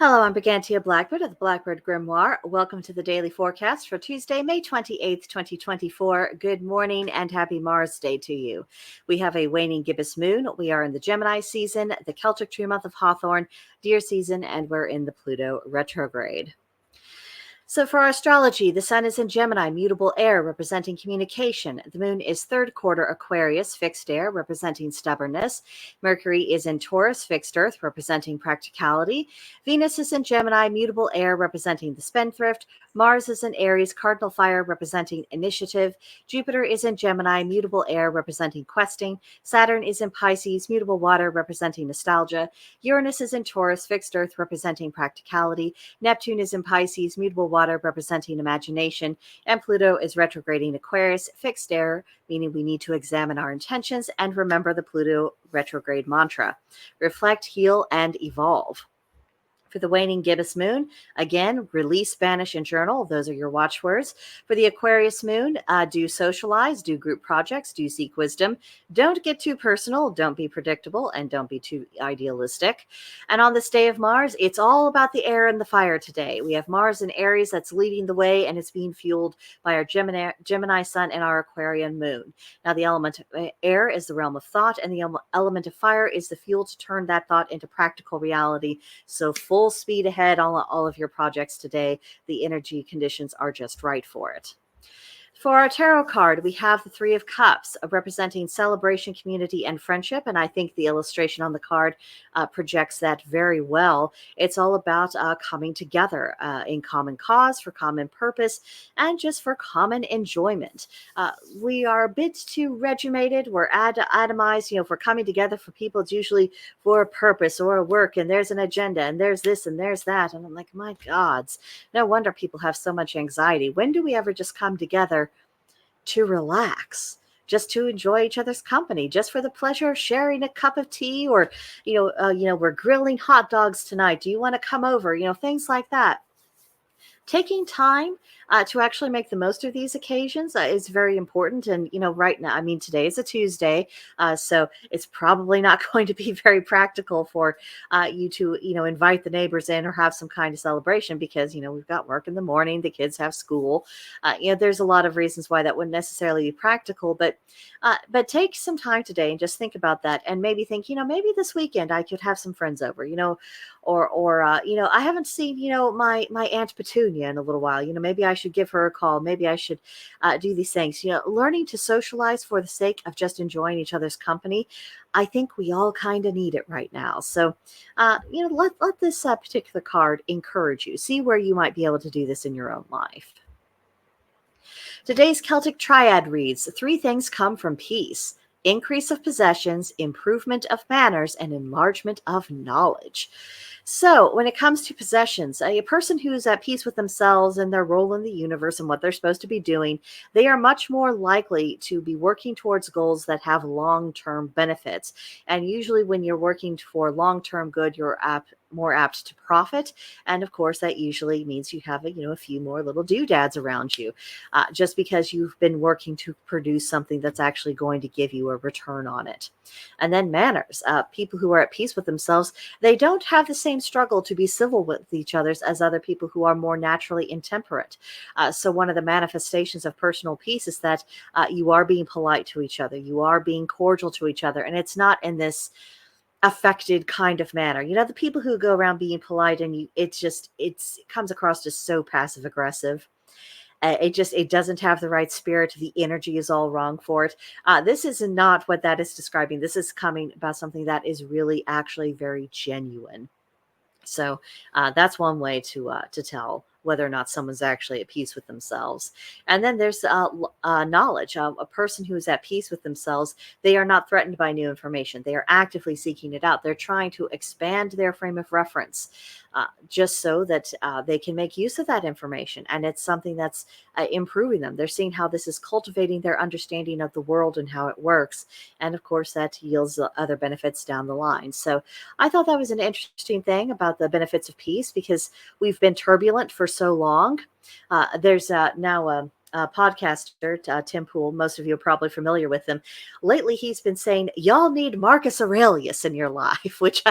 Hello, I'm Brigantia Blackbird of the Blackbird Grimoire. Welcome to the daily forecast for Tuesday, May 28th, 2024. Good morning and happy Mars Day to you. We have a waning gibbous moon. We are in the Gemini season, the Celtic tree month of Hawthorn, deer season, and we're in the Pluto retrograde. So for our astrology, the sun is in Gemini, mutable air, representing communication. The moon is third quarter Aquarius, fixed air, representing stubbornness. Mercury is in Taurus, fixed earth, representing practicality. Venus is in Gemini, mutable air, representing the spendthrift. Mars is in Aries, cardinal fire, representing initiative. Jupiter is in Gemini, mutable air, representing questing. Saturn is in Pisces, mutable water, representing nostalgia. Uranus is in Taurus, fixed earth, representing practicality. Neptune is in Pisces, mutable water, representing imagination, and Pluto is retrograding Aquarius, fixed air, meaning we need to examine our intentions and remember the Pluto retrograde mantra: reflect, heal, and evolve. For the waning gibbous moon, again, release, banish, and journal. Those are your watchwords. For the Aquarius moon, do socialize, do group projects, do seek wisdom. Don't get too personal, don't be predictable, and don't be too idealistic. And on this day of Mars, it's all about the air and the fire today. We have Mars in Aries that's leading the way, and it's being fueled by our Gemini sun and our Aquarian moon. Now, the element of air is the realm of thought, and the element of fire is the fuel to turn that thought into practical reality. So full speed ahead on all of your projects today. The energy conditions are just right for it. For our tarot card, we have the Three of Cups, representing celebration, community, and friendship. And I think the illustration on the card projects that very well. It's all about coming together in common cause, for common purpose, and just for common enjoyment. We are a bit too regimented. We're atomized. If we're coming together for people, it's usually for a purpose or a work, and there's an agenda, and there's this, and there's that. And I'm like, my gods, no wonder people have so much anxiety. When do we ever just come together to relax, just to enjoy each other's company, just for the pleasure of sharing a cup of tea, or we're grilling hot dogs tonight, do you want to come over, things like that. Taking time to actually make the most of these occasions is very important. And, right now, today is a Tuesday, so it's probably not going to be very practical for you to, invite the neighbors in or have some kind of celebration because, we've got work in the morning, the kids have school. There's a lot of reasons why that wouldn't necessarily be practical, but take some time today and just think about that and maybe think, maybe this weekend I could have some friends over, or I haven't seen, my Aunt Petunia in a little while. Maybe I should give her a call. Maybe I should do these things. Learning to socialize for the sake of just enjoying each other's company. I think we all kind of need it right now. So, let this particular card encourage you. See where you might be able to do this in your own life. Today's Celtic Triad reads: three things come from peace: increase of possessions, improvement of manners, and enlargement of knowledge. So when it comes to possessions, a person who is at peace with themselves and their role in the universe and what they're supposed to be doing, they are much more likely to be working towards goals that have long-term benefits. And usually when you're working for long-term good, you're more apt to profit. And of course, that usually means you have a few more little doodads around you, just because you've been working to produce something that's actually going to give you a return on it. And then manners. People who are at peace with themselves, they don't have the same struggle to be civil with each other as other people who are more naturally intemperate. So one of the manifestations of personal peace is that you are being polite to each other. You are being cordial to each other. And it's not in this affected kind of manner. The people who go around being polite and it comes across as so passive aggressive. It doesn't have the right spirit. The energy is all wrong for it. This is not what that is describing. This is coming about something that is really actually very genuine. So that's one way to tell whether or not someone's actually at peace with themselves. And then there's knowledge. A person who is at peace with themselves, they are not threatened by new information. They are actively seeking it out. They're trying to expand their frame of reference, just so that they can make use of that information. And it's something that's improving them. They're seeing how this is cultivating their understanding of the world and how it works. And of course, that yields other benefits down the line. So I thought that was an interesting thing about the benefits of peace, because we've been turbulent for so long. There's now a podcaster, Tim Pool. Most of you are probably familiar with him. Lately, he's been saying, y'all need Marcus Aurelius in your life, which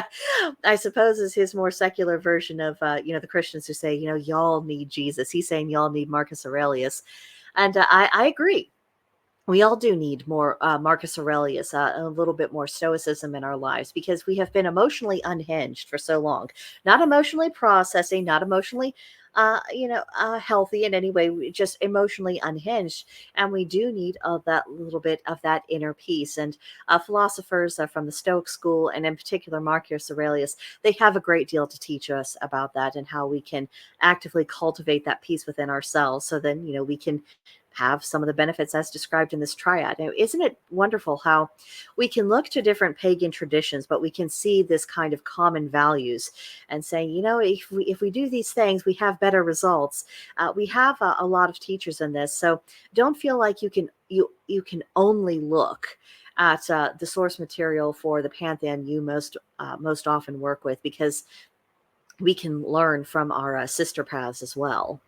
I suppose is his more secular version of, the Christians who say, y'all need Jesus. He's saying y'all need Marcus Aurelius. And I agree. We all do need more Marcus Aurelius, a little bit more stoicism in our lives, because we have been emotionally unhinged for so long, not emotionally processing, not emotionally, healthy in any way, just emotionally unhinged. And we do need that little bit of that inner peace. And philosophers from the Stoic school, and in particular Marcus Aurelius, they have a great deal to teach us about that and how we can actively cultivate that peace within ourselves. So then, we can have some of the benefits as described in this triad. Now, isn't it wonderful how we can look to different pagan traditions, but we can see this kind of common values and say, if we do these things, we have better results. We have a lot of teachers in this, so don't feel like you can only look at the source material for the pantheon you most often work with, because we can learn from our sister paths as well.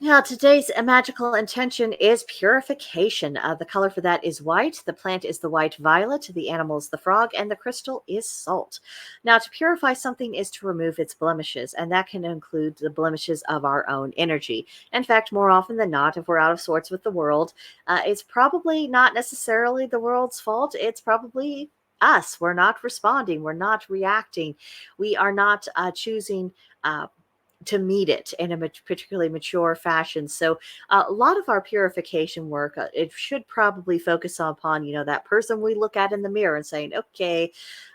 Now, today's magical intention is purification. The color for that is white. The plant is the white violet. The animal is the frog, and the crystal is salt. Now, to purify something is to remove its blemishes, and that can include the blemishes of our own energy. In fact, more often than not, if we're out of sorts with the world, it's probably not necessarily the world's fault. It's probably us. We're not responding. We're not reacting. We are not choosing to meet it in a particularly mature fashion. So a lot of our purification work, it should probably focus upon, that person we look at in the mirror and saying, okay,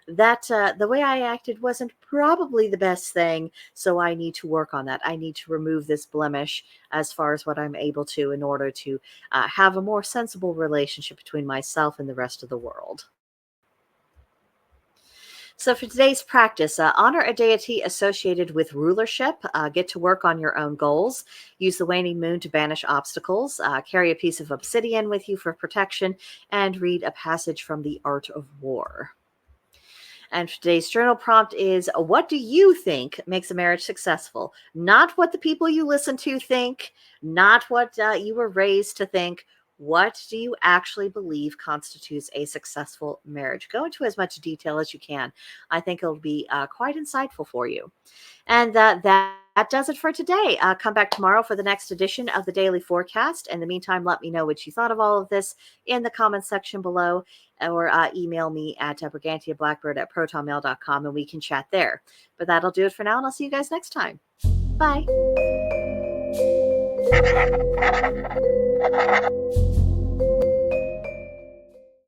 that the way I acted wasn't probably the best thing. So I need to work on that. I need to remove this blemish as far as what I'm able to, in order to have a more sensible relationship between myself and the rest of the world. So for today's practice, honor a deity associated with rulership, get to work on your own goals, use the waning moon to banish obstacles, carry a piece of obsidian with you for protection, and read a passage from The Art of War. And today's journal prompt is, what do you think makes a marriage successful? Not what the people you listen to think, not what you were raised to think. What do you actually believe constitutes a successful marriage? Go into as much detail as you can. I think it'll be quite insightful for you. And that does it for today. Come back tomorrow for the next edition of the Daily Forecast. In the meantime, let me know what you thought of all of this in the comments section below, or email me at brigantiablackbird@protonmail.com, and we can chat there. But that'll do it for now, and I'll see you guys next time. Bye.